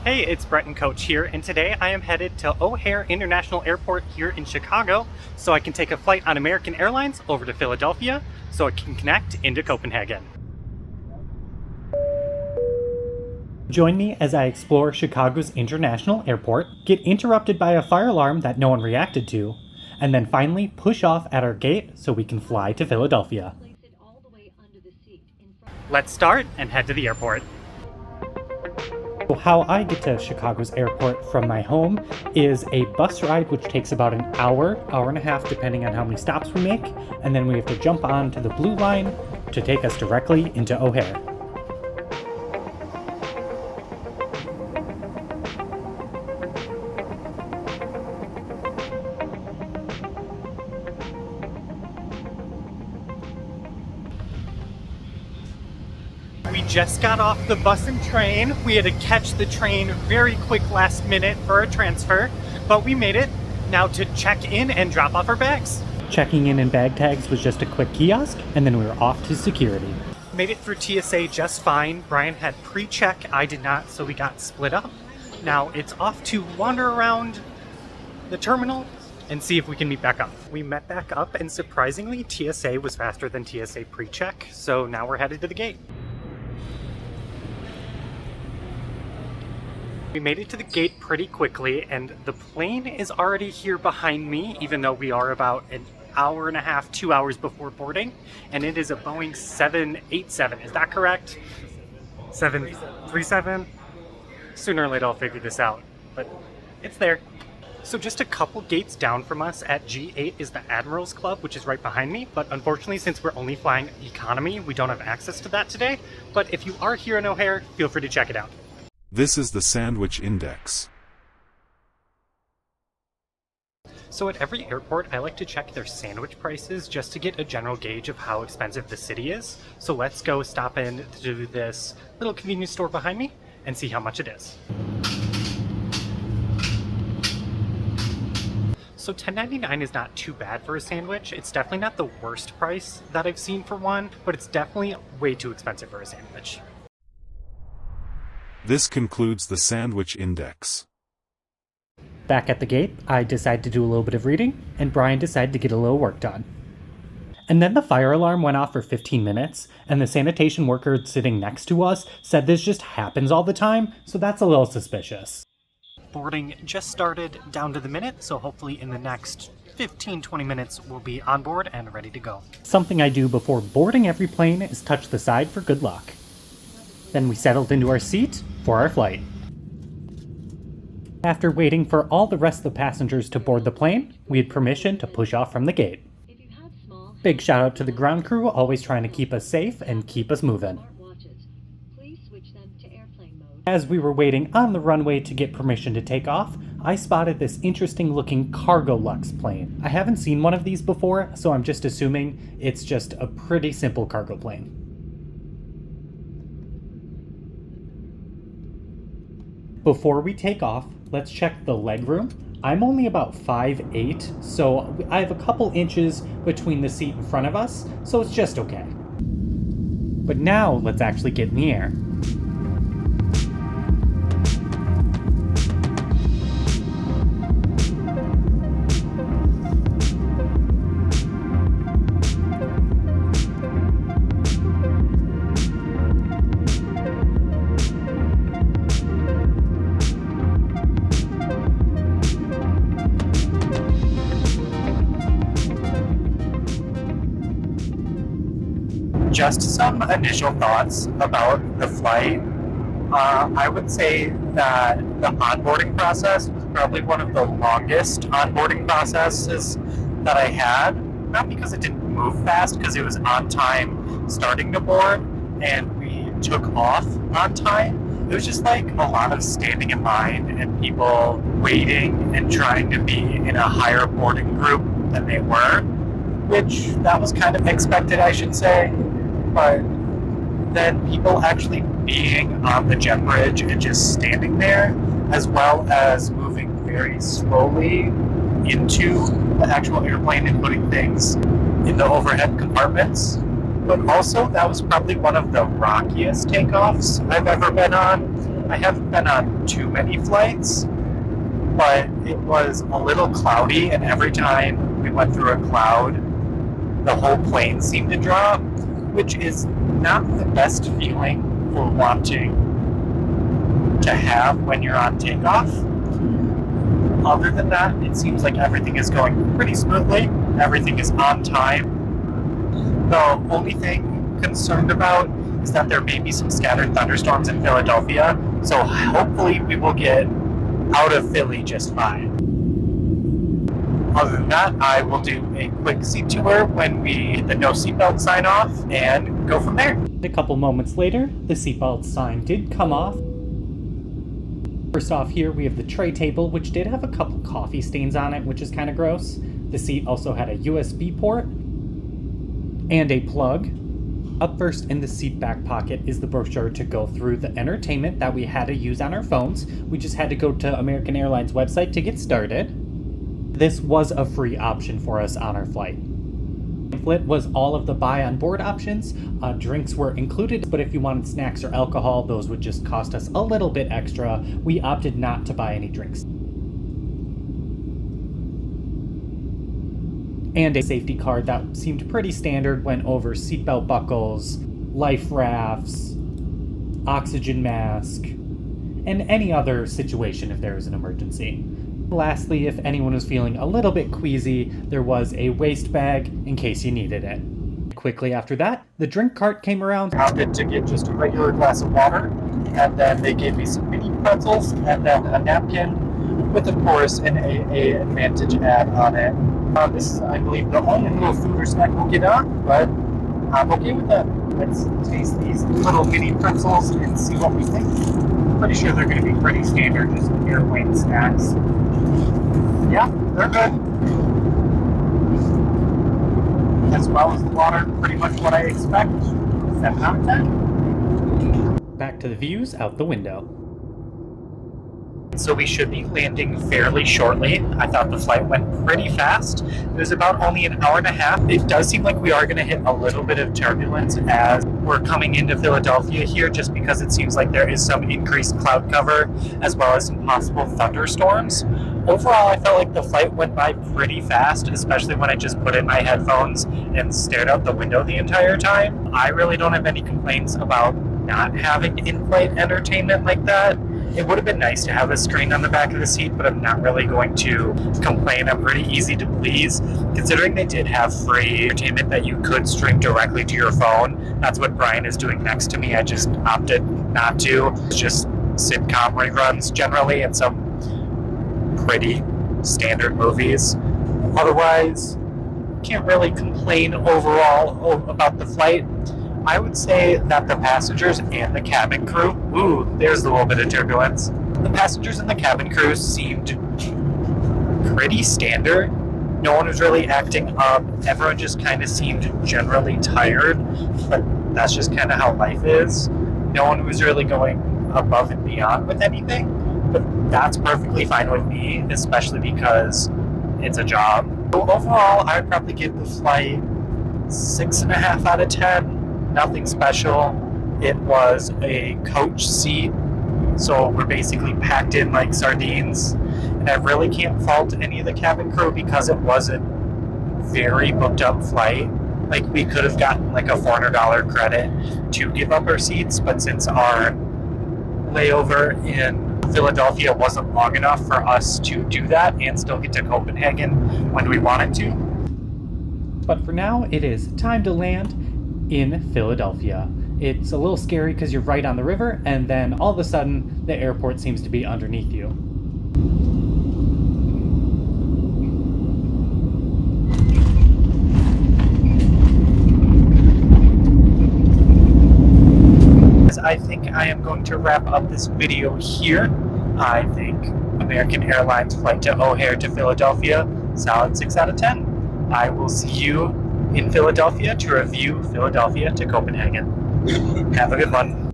Hey, it's Brett and Coach here, and today I am headed to O'Hare International Airport here in Chicago so I can take a flight on American Airlines over to Philadelphia so I can connect into Copenhagen. Join me as I explore Chicago's International Airport, get interrupted by a fire alarm that no one reacted to, and then finally push off at our gate so we can fly to Philadelphia. Let's start and head to the airport. How I get to Chicago's airport from my home is a bus ride which takes about an hour and a half depending on how many stops we make, and then we have to jump on to the blue line to take us directly into O'Hare. We just got off the bus and train. We had to catch the train very quick last minute for a transfer, but we made it. Now to check in and drop off our bags. Checking in and bag tags was just a quick kiosk, and then we were off to security. Made it through TSA just fine. Brian had pre-check, I did not, so we got split up. Now it's off to wander around the terminal and see if we can meet back up. We met back up, and surprisingly, TSA was faster than TSA pre-check, so now we're headed to the gate. We made it to the gate pretty quickly, and the plane is already here behind me, even though we are about an hour and a half, 2 hours before boarding, and it is a Boeing 787. Is that correct? 737? Sooner or later I'll figure this out, but it's there. So just a couple gates down from us at G8 is the Admirals Club, which is right behind me, but unfortunately since we're only flying economy, we don't have access to that today, but if you are here in O'Hare, feel free to check it out. This is the Sandwich Index. So at every airport, I like to check their sandwich prices just to get a general gauge of how expensive the city is. So let's go stop in to this little convenience store behind me and see how much it is. So $10.99 is not too bad for a sandwich. It's definitely not the worst price that I've seen for one, but it's definitely way too expensive for a sandwich. This concludes the Sandwich Index. Back at the gate, I decided to do a little bit of reading, and Brian decided to get a little work done. And then the fire alarm went off for 15 minutes, and the sanitation worker sitting next to us said this just happens all the time, so that's a little suspicious. Boarding just started down to the minute, so hopefully in the next 15-20 minutes we'll be on board and ready to go. Something I do before boarding every plane is touch the side for good luck. Then we settled into our seat for our flight. After waiting for all the rest of the passengers to board the plane, we had permission to push off from the gate. Big shout out to the ground crew, always trying to keep us safe and keep us moving. As we were waiting on the runway to get permission to take off, I spotted this interesting looking Cargo Lux plane. I haven't seen one of these before, so I'm just assuming it's just a pretty simple cargo plane. Before we take off, let's check the legroom. I'm only about 5'8", so I have a couple inches between the seat in front of us, so it's just okay. But now let's actually get in the air. Just some initial thoughts about the flight. I would say that the onboarding process was probably one of the longest onboarding processes that I had. Not because it didn't move fast, because it was on time starting to board, and we took off on time. It was just like a lot of standing in line and people waiting and trying to be in a higher boarding group than they were, which that was kind of expected, I should say. But then people actually being on the jet bridge and just standing there, as well as moving very slowly into the actual airplane and putting things in the overhead compartments. But also, that was probably one of the rockiest takeoffs I've ever been on. I haven't been on too many flights, but it was a little cloudy, and every time we went through a cloud, the whole plane seemed to drop, which is not the best feeling for wanting to have when you're on takeoff. Other than that, it seems like everything is going pretty smoothly. Everything is on time. The only thing I'm concerned about is that there may be some scattered thunderstorms in Philadelphia, so hopefully we will get out of Philly just fine. Other than that, I will do a quick seat tour when we hit the no seatbelt sign off and go from there. A couple moments later, the seatbelt sign did come off. First off here, we have the tray table, which did have a couple coffee stains on it, which is kind of gross. The seat also had a USB port and a plug. Up first in the seat back pocket is the brochure to go through the entertainment that we had to use on our phones. We just had to go to American Airlines website to get started. This was a free option for us on our flight. Pamphlet was all of the buy on board options. Drinks were included, but if you wanted snacks or alcohol, those would just cost us a little bit extra. We opted not to buy any drinks. And a safety card that seemed pretty standard went over seatbelt buckles, life rafts, oxygen mask, and any other situation if there was an emergency. Lastly, if anyone was feeling a little bit queasy, there was a waste bag in case you needed it. Quickly after that, the drink cart came around. I opted to get just a regular glass of water, and then they gave me some mini pretzels, and then a napkin with, of course, an AA Advantage ad on it. This is, I believe, the only little food or snack we'll get on, but I'm okay with that. Let's taste these little mini pretzels and see what we think. Pretty sure they're going to be pretty standard, just airplane snacks. Yeah, they're good. As well as the water, pretty much what I expect. 7 out of 10. Back to the views out the window. So we should be landing fairly shortly. I thought the flight went pretty fast. It was about only an hour and a half. It does seem like we are going to hit a little bit of turbulence as we're coming into Philadelphia here, just because it seems like there is some increased cloud cover as well as some possible thunderstorms. Overall, I felt like the flight went by pretty fast, especially when I just put in my headphones and stared out the window the entire time. I really don't have any complaints about not having in-flight entertainment like that. It would have been nice to have a screen on the back of the seat, but I'm not really going to complain. I'm pretty easy to please, considering they did have free entertainment that you could stream directly to your phone. That's what Brian is doing next to me. I just opted not to. It's just sitcom reruns generally and some pretty standard movies. Otherwise, can't really complain overall about the flight. I would say that the passengers and the cabin crew, there's a little bit of turbulence. The passengers and the cabin crew seemed pretty standard. No one was really acting up. Everyone just kind of seemed generally tired, but that's just kind of how life is. No one was really going above and beyond with anything, but that's perfectly fine with me, especially because it's a job. So overall, I would probably give the flight 6.5 out of 10. Nothing special. It was a coach seat, so we're basically packed in like sardines. And I really can't fault any of the cabin crew because it was a very booked up flight. Like, we could have gotten like a $400 credit to give up our seats, but since our layover in Philadelphia wasn't long enough for us to do that and still get to Copenhagen when we wanted to. But for now, it is time to land in Philadelphia. It's a little scary because you're right on the river, and then all of a sudden, the airport seems to be underneath you. I think I am going to wrap up this video here. I think American Airlines flight to O'Hare to Philadelphia, solid 6 out of 10. I will see you in Philadelphia to review Philadelphia to Copenhagen. Have a good one.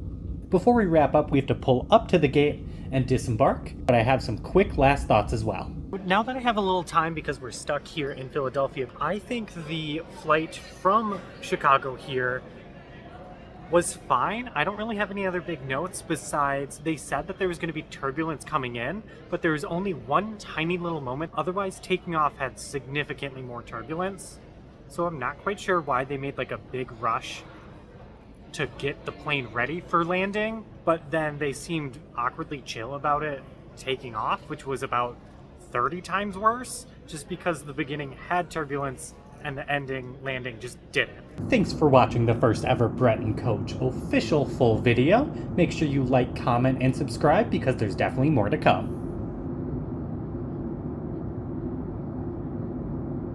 Before we wrap up, we have to pull up to the gate and disembark, but I have some quick last thoughts as well. Now that I have a little time because we're stuck here in Philadelphia, I think the flight from Chicago here was fine. I don't really have any other big notes besides they said that there was going to be turbulence coming in, but there was only one tiny little moment. Otherwise, taking off had significantly more turbulence. So I'm not quite sure why they made like a big rush to get the plane ready for landing, but then they seemed awkwardly chill about it taking off, which was about 30 times worse, just because the beginning had turbulence and the ending landing just didn't. Thanks for watching the first ever Brett and Coach official full video. Make sure you like, comment, and subscribe because there's definitely more to come.